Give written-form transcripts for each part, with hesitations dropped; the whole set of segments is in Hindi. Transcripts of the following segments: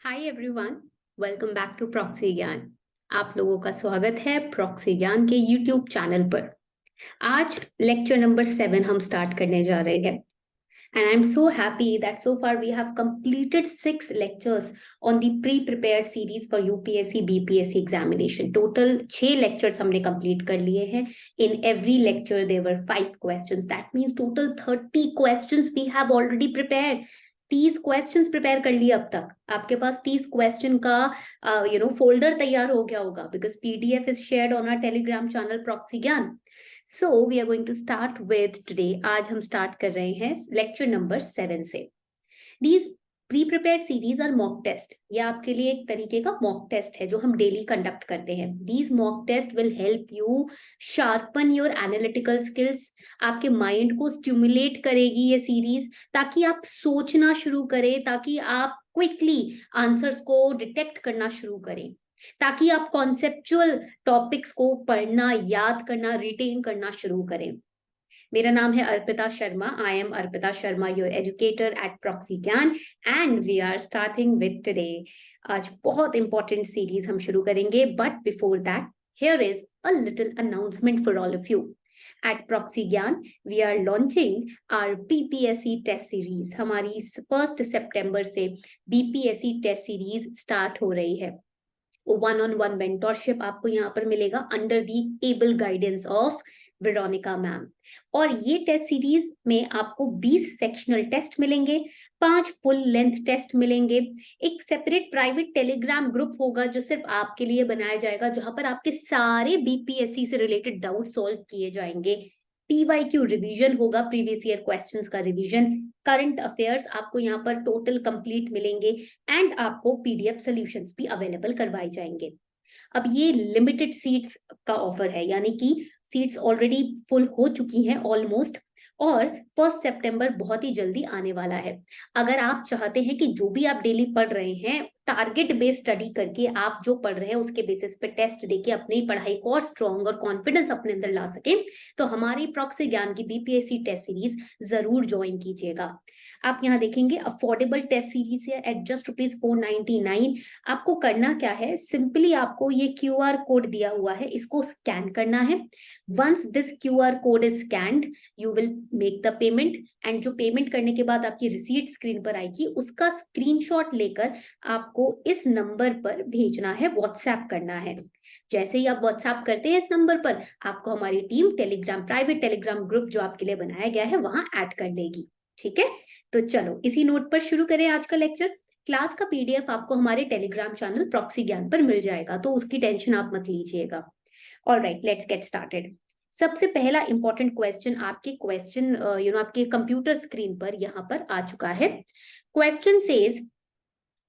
Hi everyone, welcome back to Proxy Gyan. आप लोगों का स्वागत है प्रॉक्सी ज्ञान के यूट्यूब चैनल पर। आज लेक्चर नंबर 7 हम स्टार्ट करने जा रहे हैं and I am so happy that so far we have completed 6 lectures on the pre prepared series for UPSC BPSC examination. Total 6 lectures हमने कंप्लीट कर लिए हैं। In every lecture there were 5 questions, that means total 30 questions we have already prepared। 30 questions prepare कर लिए अब तक। आपके पास 30 क्वेश्चन का फोल्डर तैयार हो गया होगा because PDF is shared on our Telegram channel proxy Gyan. So we are going to start with today. आज हम स्टार्ट कर रहे हैं लेक्चर नंबर 7 से। These pre prepared series are mock test. ये आपके लिए एक तरीके का मॉक टेस्ट है जो हम डेली कंडक्ट करते हैं। These mock test will help you sharpen your analytical skills. आपके माइंड को स्टिमुलेट करेगी ये सीरीज, ताकि आप सोचना शुरू करें, ताकि आप क्विकली आंसर्स को डिटेक्ट करना शुरू करें, ताकि आप कॉन्सेप्चुअल टॉपिक्स को पढ़ना, याद करना, रिटेन करना शुरू करें। मेरा नाम है Arpita Sharma. I am Arpita Sharma, your educator at proxy Gyan, and we are starting with today. आज बहुत इंपॉर्टेंट सीरीज हम शुरू करेंगे, but before that here is a little announcement for all of you. At Proxy Gyan, we are launching our BPSC test series। हमारी 1 सितंबर से BPSC टेस्ट सीरीज स्टार्ट हो रही है। one-on-one mentorship आपको यहाँ पर मिलेगा under the able guidance of Veronica ma'am. और ये टेस्ट सीरीज में आपको 20 सेक्शनल टेस्ट मिलेंगे, 5 फुल लेंथ टेस्ट मिलेंगे। एक सेपरेट प्राइवेट टेलीग्राम ग्रुप होगा जो सिर्फ आपके लिए बनाया जाएगा, जहां पर आपके सारे बीपीएससी से रिलेटेड डाउट सॉल्व किए जाएंगे। पीवाईक्यू रिवीजन होगा, प्रीवियस ईयर क्वेश्चंस का रिवीजन, करंट अफेयर्स आपको यहाँ पर टोटल कंप्लीट मिलेंगे, एंड आपको पीडीएफ सॉल्यूशंस भी अवेलेबल करवाए जाएंगे। अब ये लिमिटेड सीट्स का ऑफर है, यानी कि सीट्स ऑलरेडी फुल हो चुकी हैं ऑलमोस्ट, और 1 सितंबर बहुत ही जल्दी आने वाला है। अगर आप चाहते हैं कि जो भी आप डेली पढ़ रहे हैं, टारगेट बेस्ड स्टडी करके आप जो पढ़ रहे हैं उसके बेसिस पे टेस्ट देके अपनी पढ़ाई को और स्ट्रॉन्ग और कॉन्फिडेंस अपने अंदर ला सके, तो हमारी प्रॉक्सी ज्ञान की बीपीएससी टेस्ट सीरीज जरूर ज्वाइन कीजिएगा। आप यहाँ देखेंगे अफोर्डेबल टेस्ट सीरीज है एट जस्ट ₹499। आपको करना क्या है, सिंपली आपको ये क्यूआर कोड दिया हुआ है, इसको स्कैन करना है। Once this QR code is scanned, you will make the payment, and जो पेमेंट करने के बाद आपकी रिसीट स्क्रीन पर आएगी, उसका स्क्रीनशॉट लेकर आपको इस नंबर पर भेजना है, व्हाट्सएप करना है। जैसे ही आप व्हाट्सएप करते हैं इस नंबर पर, आपको हमारी team Telegram, private Telegram group जो आपके लिए बनाया गया है, वहां ऐड कर लेगी। ठीक है, तो चलो इसी नोट पर शुरू करें आज का लेक्चर। क्लास का पीडीएफ आपको हमारे टेलीग्राम चैनल प्रॉक्सी ज्ञान पर मिल जाएगा, तो उसकी टेंशन आप मत लीजिएगा। Alright, let's get started. सबसे पहला इंपॉर्टेंट क्वेश्चन आपके आपके कंप्यूटर स्क्रीन पर यहाँ पर आ चुका है। Question says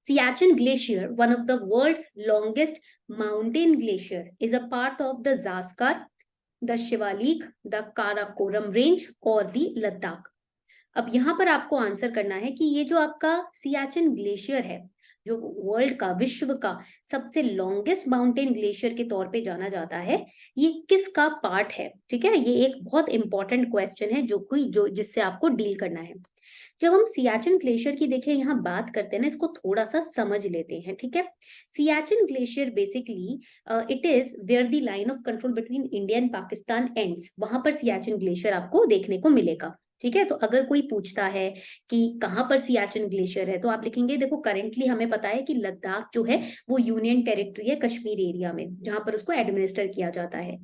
Siachen Glacier, one of the world's longest mountain glacier, is a part of the Zanskar, the Shivalik, the Karakoram range और the Ladakh। अब यहाँ पर आपको आंसर करना है कि ये जो आपका सियाचिन ग्लेशियर है, जो वर्ल्ड का, विश्व का सबसे लॉन्गेस्ट माउंटेन ग्लेशियर के तौर पे जाना जाता है, ये किसका पार्ट है। ठीक है, ये एक बहुत इंपॉर्टेंट क्वेश्चन है जो जिससे आपको डील करना है। जब हम सियाचिन ग्लेशियर की देखिए यहाँ बात करते हैं ना, इसको थोड़ा सा समझ लेते हैं। ठीक है, Siachen glacier basically it is where the line of control between India and Pakistan ends. वहां पर सियाचिन ग्लेशियर आपको देखने को मिलेगा। ठीक है, तो अगर कोई पूछता है कि कहाँ पर सियाचिन ग्लेशियर है, तो आप लिखेंगे, देखो करेंटली हमें पता है कि लद्दाख जो है वो यूनियन टेरिटरी है कश्मीर एरिया में, जहां पर उसको एडमिनिस्टर किया जाता है।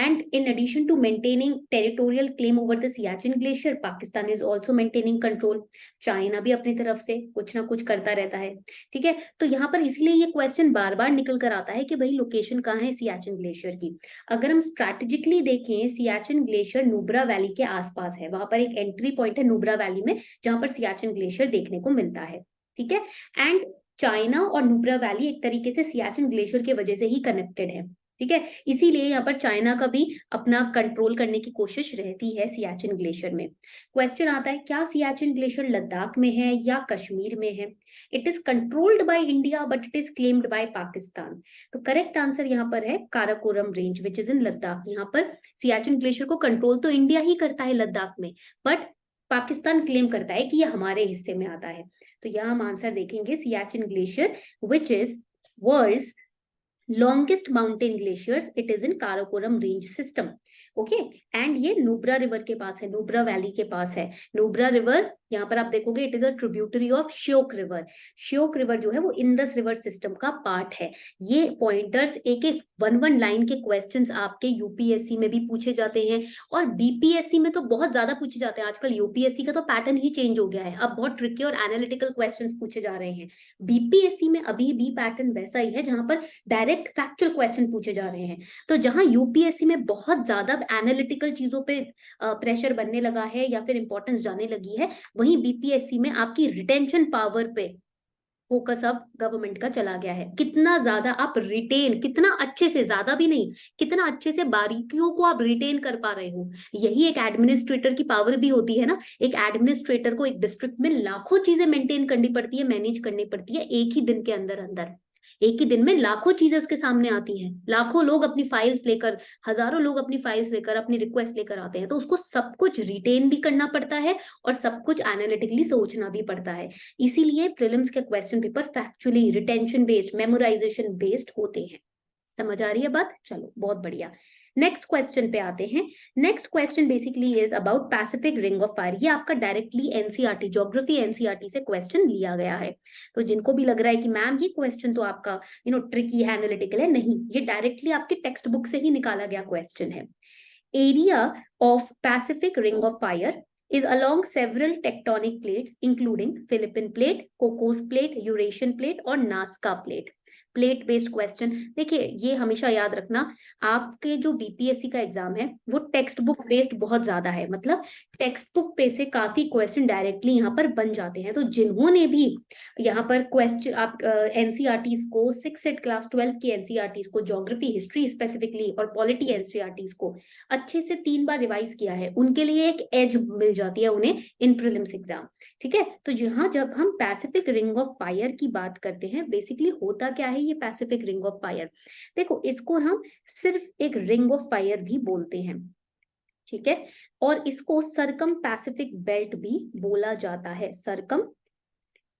And in addition to maintaining territorial claim over the Siachen Glacier, Pakistan is also maintaining control। China भी अपनी तरफ से कुछ ना कुछ करता रहता है। ठीक है, तो यहाँ पर इसलिए ये क्वेश्चन बार बार निकल कर आता है कि भाई लोकेशन कहाँ है सियाचिन ग्लेशियर की। अगर हम स्ट्रैटेजिकली देखें, सियाचिन ग्लेशियर नुब्रा वैली के आसपास है, वहां पर एक एंट्री पॉइंट है नुब्रा वैली में, जहां पर सियाचिन ग्लेशियर देखने को मिलता है। ठीक है, एंड चाइना और नुब्रा वैली एक तरीके से सियाचिन ग्लेशियर की वजह से ही कनेक्टेड है। ठीक है, इसीलिए यहाँ पर चाइना का भी अपना कंट्रोल करने की कोशिश रहती है सियाचिन ग्लेशियर में। क्वेश्चन आता है, क्या सियाचिन ग्लेशियर लद्दाख में है या कश्मीर में है? It is controlled by India but it is claimed by Pakistan. तो करेक्ट आंसर यहाँ पर है Karakoram range which is in Ladakh. यहाँ पर सियाचिन ग्लेशियर को कंट्रोल तो इंडिया ही करता है लद्दाख में, बट पाकिस्तान क्लेम करता है कि ये हमारे हिस्से में आता है। तो यहाँ हम आंसर देखेंगे Siachen glacier which is world's longest mountain glaciers, it is in Karakoram range system. Okay and ये नुब्रा रिवर के पास है, नुब्रा वैली के पास है। नुब्रा रिवर यहाँ पर आप देखोगे it is a tributary of Shyok river. Shyok river जो है वो इंडस रिवर सिस्टम का पार्ट है। ये पॉइंटर्स एक एक वन लाइन के क्वेश्चंस आपके यूपीएससी में भी पूछे जाते हैं और बीपीएससी में तो बहुत ज्यादा पूछे जाते हैं। आजकल यूपीएससी का तो पैटर्न ही चेंज हो गया है, अब बहुत ट्रिकी और एनालिटिकल क्वेश्चंस पूछे जा रहे हैं। बीपीएससी में अभी भी पैटर्न वैसा ही है जहां पर डायरेक्ट फैक्चुअल क्वेश्चन पूछे जा रहे हैं। तो जहां यूपीएससी में बहुत ज्यादा एनालिटिकल चीजों पे प्रेशर बनने लगा है या फिर इंपॉर्टेंस जाने लगी है, वहीं बीपीएससी में आपकी रिटेंशन पावर पे फोकस अब गवर्नमेंट का चला गया है। कितना ज्यादा आप रिटेन, कितना अच्छे से, ज्यादा भी नहीं, कितना अच्छे से बारीकियों को आप रिटेन कर पा रहे हो, यही एक एडमिनिस्ट्रेटर की पावर भी होती है ना। एक एडमिनिस्ट्रेटर को एक डिस्ट्रिक्ट में लाखों चीजें मेंटेन करनी पड़ती है, मैनेज करनी पड़ती है एक ही दिन के अंदर अंदर। एक ही दिन में लाखों चीजें उसके सामने आती हैं, लाखों लोग अपनी फाइल्स लेकर, हजारों लोग अपनी फाइल्स लेकर, अपनी रिक्वेस्ट लेकर आते हैं, तो उसको सब कुछ रिटेन भी करना पड़ता है और सब कुछ एनालिटिकली सोचना भी पड़ता है। इसीलिए प्रीलिम्स के question paper factually retention based, memorisation based होते हैं। समझ आ रही है बात? चलो बहुत बढ़िया। नेक्स्ट क्वेश्चन पे आते हैं। Next question basically is about Pacific ring of fire. ये आपका डायरेक्टली एनसीईआरटी, ज्योग्राफी एनसीईआरटी से क्वेश्चन लिया गया है। तो जिनको भी लग रहा है कि मैम ये क्वेश्चन तो आपका ट्रिकी है, एनालिटिकल है, नहीं, ये डायरेक्टली आपके टेक्स्ट बुक से ही निकाला गया क्वेश्चन है। Area of Pacific ring of fire is along several tectonic plates including Philippine plate, Cocos plate, Eurasian plate और Nazca plate। Plate based question, देखिए ये हमेशा याद रखना, आपके जो बीपीएससी का एग्जाम है वो टेक्स्ट बुक बेस्ड बहुत ज्यादा है, मतलब टेक्स्ट बुक पे से काफी क्वेश्चन डायरेक्टली यहाँ पर बन जाते हैं। तो जिन्होंने भी यहाँ पर क्वेश्चन आप एनसीईआरटी को 6 से क्लास 12 की एनसीईआरटी को, ज्योग्राफी हिस्ट्री स्पेसिफिकली और पॉलिटी एनसीईआरटी को अच्छे से 3 बार रिवाइज किया है, उनके लिए एक एज मिल जाती है उन्हें इन प्रीलिम्स एग्जाम। ठीक है, तो यहाँ जब हम पैसिफिक रिंग ऑफ फायर की बात करते हैं, बेसिकली होता क्या है ये पैसिफिक रिंग ऑफ फायर? देखो इसको हम सिर्फ एक रिंग ऑफ फायर भी बोलते हैं, ठीक है, और इसको सरकम पैसिफिक बेल्ट भी बोला जाता है। सरकम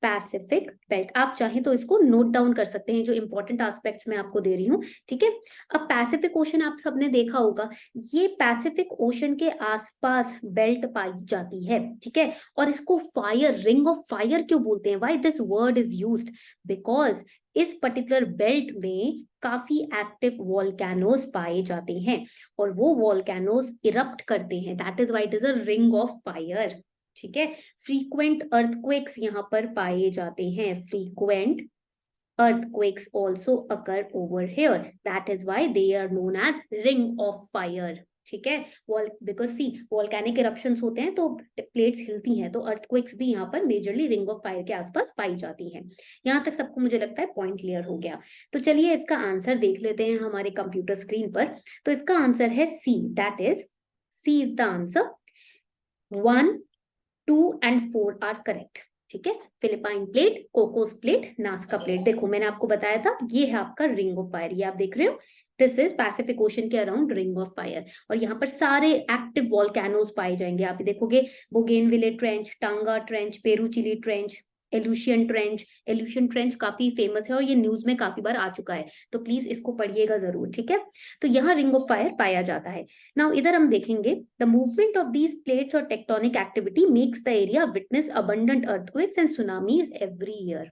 पैसिफिक बेल्ट, आप चाहें तो इसको नोट डाउन कर सकते हैं, जो इंपॉर्टेंट एस्पेक्ट्स मैं आपको दे रही हूँ। ठीक है, अब पैसिफिक ओशन आप सबने देखा होगा, ये पैसिफिक ओशन के आसपास बेल्ट पाई जाती है। ठीक है, और इसको फायर, रिंग ऑफ फायर क्यों बोलते हैं? Why this word is used? Because इस पर्टिकुलर बेल्ट में काफी एक्टिव वॉल्केनोस पाए जाते हैं और वो वॉल्केनोस इरप्ट करते हैं, that is why it is a ring of fire. ठीक है, फ्रीक्वेंट अर्थक्वेक्स यहाँ पर पाए जाते हैं, frequent earthquakes also occur over here, that is why they are known as ring of fire। ठीक है, बिकॉज सी वॉल्केनिक इरप्शंस होते हैं तो प्लेट्स हिलती हैं, तो अर्थक्वेक्स भी यहाँ पर मेजरली रिंग ऑफ फायर के आसपास पाई जाती हैं। यहाँ तक सबको मुझे लगता है पॉइंट क्लियर हो गया। तो चलिए इसका आंसर देख लेते हैं हमारे कंप्यूटर स्क्रीन पर। तो इसका आंसर है C, that is C is the answer. 1, 2 and 4 are correct. ठीक है, Philippine plate, Cocos plate, Nazca plate. देखो मैंने आपको बताया था ये है आपका रिंग ऑफ फायर, ये आप देख रहे हो, दिस इज पैसिफिक ओशन के अराउंड रिंग ऑफ फायर, और यहाँ पर सारे एक्टिव वॉल्केनोस पाए जाएंगे। आप देखोगे बोगेनविले ट्रेंच, टांगा ट्रेंच, पेरूचिली ट्रेंच, एल्यूशियन ट्रेंच। एल्यूशियन ट्रेंच काफी फेमस है और ये न्यूज में काफी बार आ चुका है, तो प्लीज इसको पढ़िएगा जरूर। ठीक है, तो यहाँ रिंग ऑफ फायर पाया जाता है। नाउ इधर हम देखेंगे, the movement of these plates और tectonic activity makes the area witness abundant earthquakes and tsunamis every year.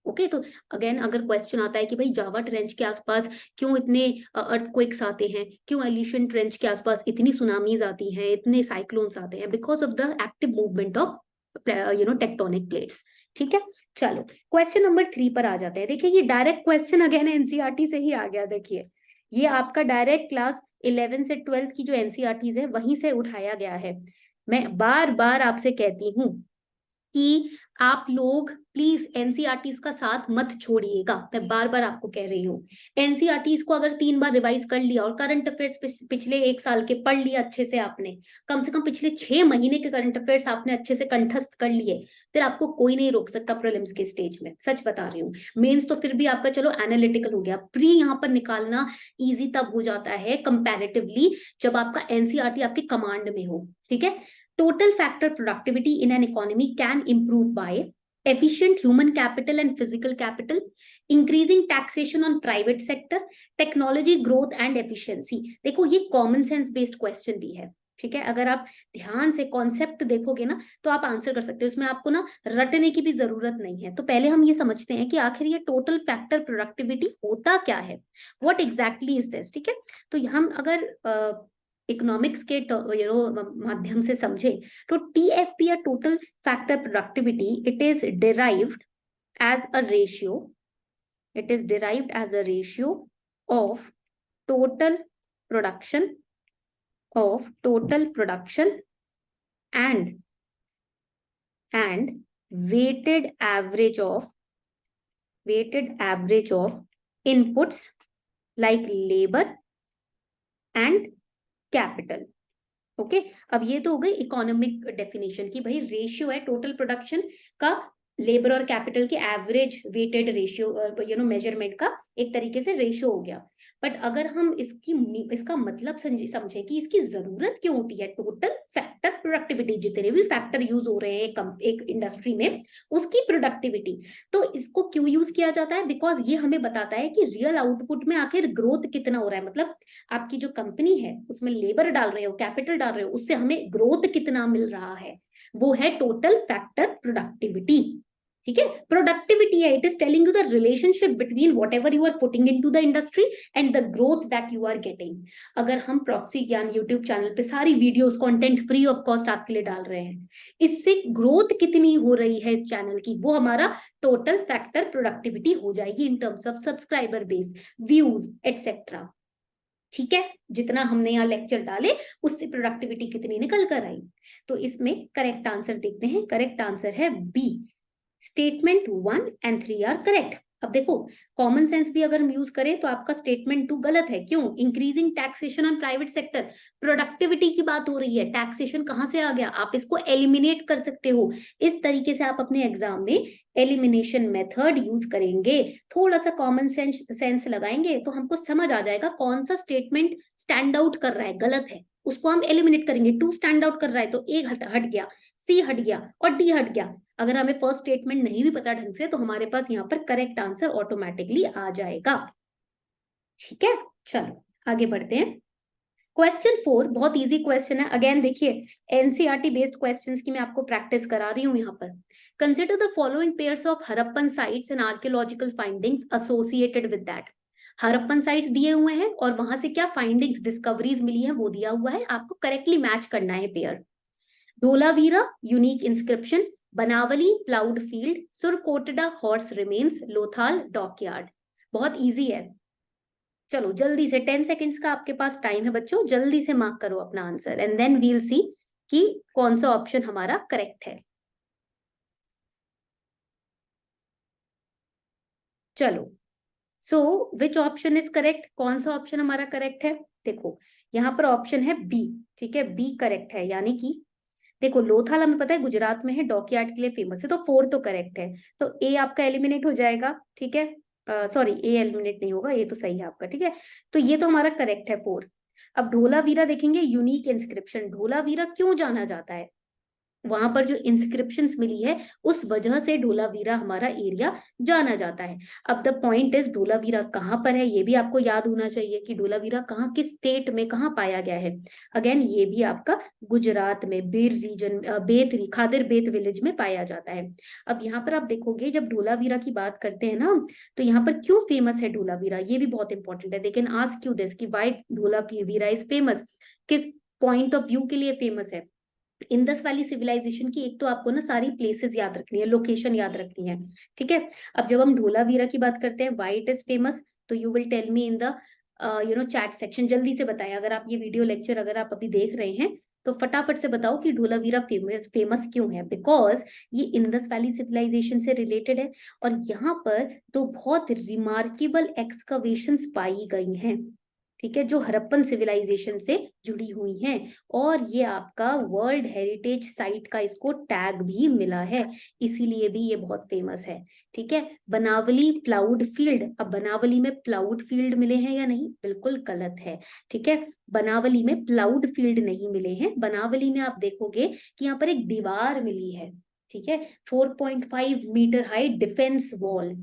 Okay, तो अगेन अगर क्वेश्चन आता है कि भाई जावा ट्रेंच के आसपास क्यों इतने अर्थक्वेक्स आते हैं, क्यों एल्यूशियन ट्रेंच के आसपास इतनी सुनामीज आती हैं, इतने साइक्लोन्स आते हैं, because of the active movement of tectonic plates. ठीक है, चलो क्वेश्चन नंबर 3 पर आ जाते हैं। देखिए ये डायरेक्ट क्वेश्चन अगेन एनसीईआरटी से ही आ गया। देखिए ये आपका डायरेक्ट क्लास 11 से 12 की जो एनसीईआरटीज है वहीं से उठाया गया है। मैं बार बार आपसे कहती हूँ कि आप लोग प्लीज एनसीईआरटीज का साथ मत छोड़िएगा, मैं बार बार आपको कह रही हूँ। एनसीईआरटीज को अगर 3 बार रिवाइज कर लिया और करंट अफेयर्स पिछले 1 साल के पढ़ लिया अच्छे से, आपने कम से कम पिछले 6 महीने के करंट अफेयर्स आपने अच्छे से कंठस्थ कर लिए, फिर आपको कोई नहीं रोक सकता प्रीलिम्स के स्टेज में, सच बता रही हूँ। मेंस तो फिर भी आपका चलो एनालिटिकल हो गया, प्री यहाँ पर निकालना ईजी तब हो जाता है कंपैरेटिवली जब आपका एनसीईआरटी आपके कमांड में हो। ठीक है, Total factor productivity in an economy can improve by efficient human capital and physical capital, increasing taxation on private sector, technology growth and efficiency. देखो ये कॉमन सेंस बेस्ड क्वेश्चन भी है, ठीक है। अगर आप ध्यान से कॉन्सेप्ट देखोगे ना तो आप आंसर कर सकते हो, इसमें आपको ना रटने की भी जरूरत नहीं है। तो पहले हम ये समझते हैं कि आखिर ये टोटल फैक्टर प्रोडक्टिविटी होता क्या है, व्हाट एग्जैक्टली इज दिस, ठीक है। तो हम अगर इकोनॉमिक्स के माध्यम से समझे तो टीएफपी या total factor productivity it is derived as a ratio, it is derived as a ratio of total production and weighted average of inputs like labor and capital. Okay अब ये तो हो गई इकोनॉमिक डेफिनेशन की भाई रेशियो है टोटल प्रोडक्शन का लेबर और कैपिटल के एवरेज वेटेड रेशियो मेजरमेंट का एक तरीके से रेशियो हो गया। बट अगर हम इसका मतलब समझें कि इसकी जरूरत क्यों होती है, टोटल फैक्टर प्रोडक्टिविटी जितने भी फैक्टर यूज हो रहे हैं एक इंडस्ट्री में उसकी प्रोडक्टिविटी, तो इसको क्यों यूज किया जाता है, बिकॉज ये हमें बताता है कि रियल आउटपुट में आखिर ग्रोथ कितना हो रहा है। मतलब आपकी जो कंपनी है उसमें लेबर डाल रहे हो, कैपिटल डाल रहे हो, उससे हमें ग्रोथ कितना मिल रहा है, वो है टोटल फैक्टर प्रोडक्टिविटी, ठीक है। प्रोडक्टिविटी है, it is telling you the relationship between whatever you are putting into the industry and the growth that you are getting. अगर हम प्रॉक्सी ज्ञान यूट्यूब चैनल पे सारी videos content free of cost आपके लिए डाल रहे हैं, इससे ग्रोथ कितनी हो रही है इस चैनल की, वो हमारा टोटल फैक्टर प्रोडक्टिविटी हो जाएगी in terms of subscriber base, views etcetera, ठीक है। जितना हमने यहाँ लेक्चर डाले उससे प्रोडक्टिविटी कितनी निकल कर आई। तो इसमें करेक्ट आंसर देखते हैं, करेक्ट आंसर है B, statement 1 and 3 are correct. अब देखो कॉमन सेंस भी अगर हम यूज करें तो आपका स्टेटमेंट 2 गलत है, क्यों, increasing taxation on private sector, productivity की बात हो रही है, टैक्सेशन कहां से आ गया, आप इसको एलिमिनेट कर सकते हो। इस तरीके से आप अपने एग्जाम में एलिमिनेशन मेथड यूज करेंगे, थोड़ा सा कॉमन सेंस लगाएंगे तो हमको समझ आ जाएगा कौन सा स्टेटमेंट स्टैंड आउट कर रहा है, गलत है, उसको हम एलिमिनेट करेंगे। 2 स्टैंड आउट कर रहा है तो ए हट गया, सी हट गया और डी हट गया। अगर हमें फर्स्ट स्टेटमेंट नहीं भी पता ढंग से तो हमारे पास यहाँ पर करेक्ट आंसर ऑटोमेटिकली आ जाएगा, ठीक है। चलो आगे बढ़ते हैं। क्वेश्चन 4 बहुत इजी क्वेश्चन है, अगेन देखिए एनसीईआरटी बेस्ड क्वेश्चंस की मैं आपको प्रैक्टिस करा रही हूँ यहाँ पर। Consider the following pairs of Harappan sites and archaeological findings associated with that. Harappan sites दिए हुए हैं और वहां से क्या फाइंडिंग्स डिस्कवरीज मिली है वो दिया हुआ है, आपको करेक्टली मैच करना है pair. Dholavira unique inscription, Banawali ploughed field, Surkotada horse remains, Lothal dockyard. बहुत इजी है, चलो जल्दी से 10 सेकेंड्स का आपके पास टाइम है बच्चों, जल्दी से मार्क करो अपना आंसर एंड देन वील सी कि कौन सा ऑप्शन हमारा करेक्ट है। चलो सो विच ऑप्शन इज करेक्ट, कौन सा ऑप्शन हमारा करेक्ट है, देखो यहाँ पर ऑप्शन है बी, ठीक है, बी करेक्ट है। यानी कि देखो लोथाल हमें पता है गुजरात में है, डॉकयार्ड के लिए फेमस है, तो 4 तो करेक्ट है, तो ए आपका एलिमिनेट हो जाएगा, ठीक है। सॉरी ए एलिमिनेट नहीं होगा, ये तो सही है आपका, ठीक है। तो ये तो हमारा करेक्ट है 4। अब ढोलावीरा देखेंगे, यूनिक इंस्क्रिप्शन, ढोलावीरा क्यों जाना जाता है, वहां पर जो इंस्क्रिप्शंस मिली है उस वजह से ढोलावीरा हमारा एरिया जाना जाता है। अब द पॉइंट इज ढोलावीरा कहाँ पर है ये भी आपको याद होना चाहिए कि ढोलावीरा कहाँ, किस स्टेट में कहाँ पाया गया है। अगेन ये भी आपका गुजरात में बेर रीजन, बेत खादिर बेत विलेज में पाया जाता है। अब यहाँ पर आप देखोगे जब ढोलावीरा की बात करते हैं ना तो यहाँ पर क्यों फेमस है ढोलावीरा, ये भी बहुत इंपॉर्टेंट है। They can ask you this कि व्हाई ढोलावीरा इज फेमस, किस पॉइंट ऑफ व्यू के लिए फेमस है। इंडस वैली सिविलाइजेशन की एक तो आपको ना सारी प्लेसेस याद रखनी है, लोकेशन याद रखनी है, ठीक है। अब जब हम ढोलावीरा की बात करते हैं व्हाई इट इज फेमस, तो you will tell me in the chat section, जल्दी से बताएं। अगर आप ये वीडियो लेक्चर अगर आप अभी देख रहे हैं तो फटाफट से बताओ कि ढोलावीरा फेमस क्यों है। बिकॉज ये इंडस वैली सिविलाइजेशन से रिलेटेड है और यहाँ पर तो बहुत रिमार्केबल एक्सकवेशंस पाई गई हैं, ठीक है, जो हड़प्पन सिविलाइजेशन से जुड़ी हुई हैं, और ये आपका वर्ल्ड हेरिटेज साइट का इसको टैग भी मिला है, इसीलिए भी ये बहुत फेमस है। ठीक है, बनावली प्लाउड फील्ड, अब बनावली में प्लाउड फील्ड मिले हैं या नहीं, बिल्कुल गलत है। ठीक है, बनावली में प्लाउड फील्ड नहीं मिले हैं, बनावली में आप देखोगे कि यहाँ पर एक दीवार मिली है। ठीक है, 4.5 मीटर हाई डिफेंस वॉल,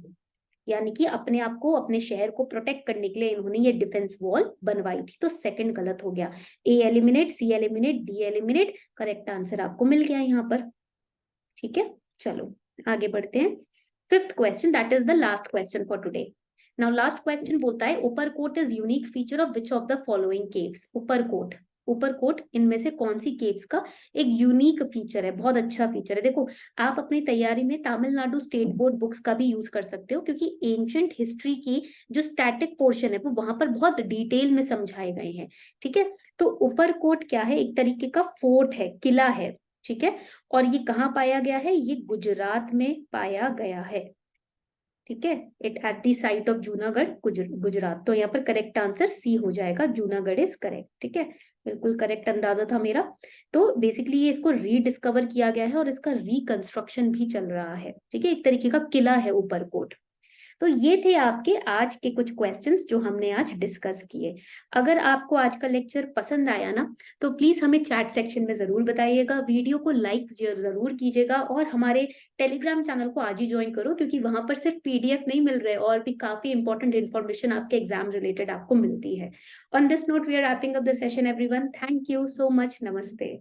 यानी कि अपने आप को, अपने शहर को प्रोटेक्ट करने के लिए इन्होंने ये डिफेंस वॉल बनवाई थी। तो सेकंड गलत हो गया, A eliminate, C eliminate, D eliminate, correct answer आपको मिल गया यहाँ पर। ठीक है, चलो आगे बढ़ते हैं। Fifth question, that is the last question for today. Now last question बोलता है, Uparkot is unique feature of which of the following caves. Uparkot, Uparkot इनमें से कौन सी केव्स का एक यूनिक फीचर है, बहुत अच्छा फीचर है। देखो, आप अपनी तैयारी में तमिलनाडु स्टेट बोर्ड बुक्स का भी यूज कर सकते हो, क्योंकि एंशिएंट हिस्ट्री की जो स्टैटिक पोर्शन है वो वहां पर बहुत डिटेल में समझाए गए हैं। ठीक है, तो ऊपरकोट क्या है, एक तरीके का फोर्ट है, किला है। ठीक है, और ये कहाँ पाया गया है, ये गुजरात में पाया गया है। ठीक है, it at the site of Junagadh, Gujarat. तो यहाँ पर करेक्ट आंसर सी हो जाएगा, जूनागढ़ इज करेक्ट। ठीक है, बिल्कुल करेक्ट अंदाजा था मेरा। तो बेसिकली ये इसको रीडिस्कवर किया गया है और इसका रिकंस्ट्रक्शन भी चल रहा है। ठीक है, एक तरीके का किला है ऊपरकोट। तो ये थे आपके आज के कुछ क्वेश्चंस जो हमने आज डिस्कस किए। अगर आपको आज का लेक्चर पसंद आया ना, तो प्लीज हमें चैट सेक्शन में जरूर बताइएगा, वीडियो को लाइक जरूर कीजिएगा, और हमारे टेलीग्राम चैनल को आज ही ज्वाइन करो, क्योंकि वहां पर सिर्फ पीडीएफ नहीं मिल रहे, और भी काफी इंपॉर्टेंट इन्फॉर्मेशन आपके एग्जाम रिलेटेड आपको मिलती है। On this note we are wrapping up the session everyone, thank you so much, नमस्ते।